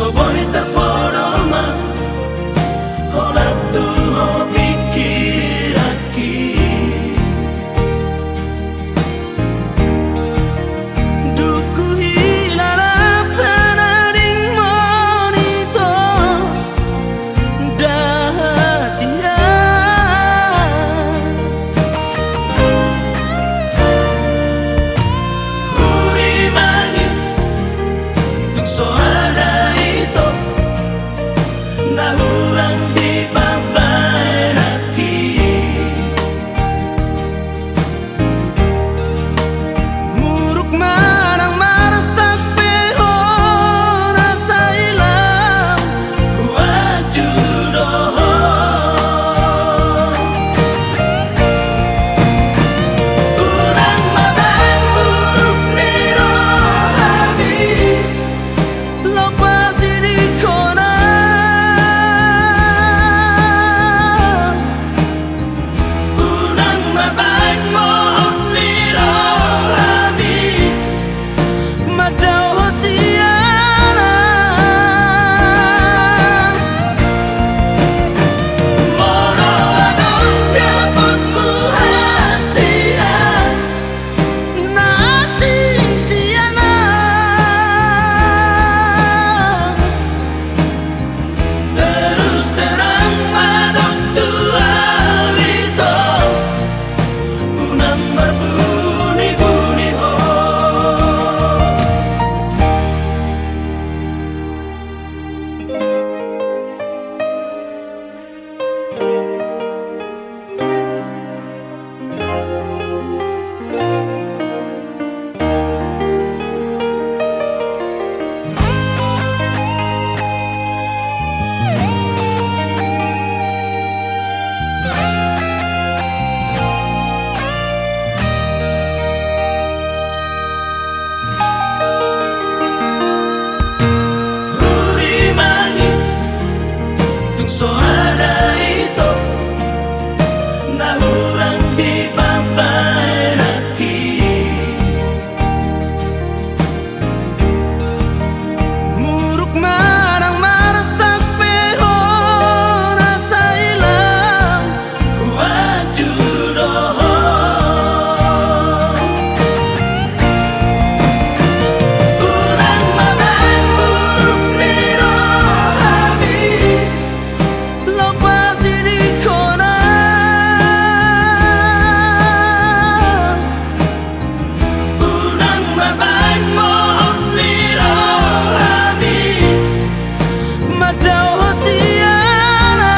Voy terpodoma oleh tuh pikir aki duku hilala penading monito dahasia uri mangi tung soada nahulang di papai haki muruk marang marasak peho rasa ilang wajudoh urang maban muruk niro hami lopas di kona so ada itu nahurang di papai haki muruk marang marasak peho rasa ilang wajudoh urang maban muruk niro hami lopas di kona urang maban mohon niro hami madau hosiana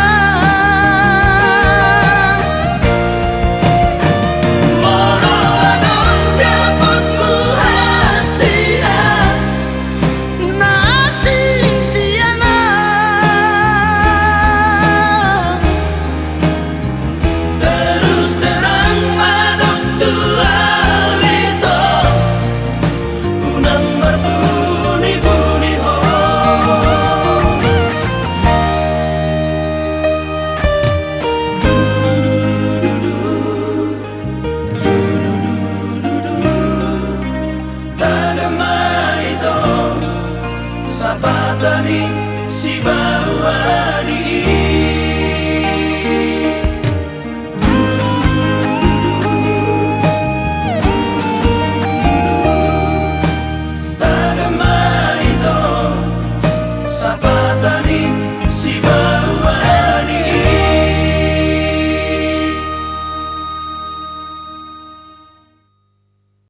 molo adon dapatmu hasiat nasing siana terus terang madok tua wito unang berbunyi-bunyi ho Tadama ito sapatani si bawa di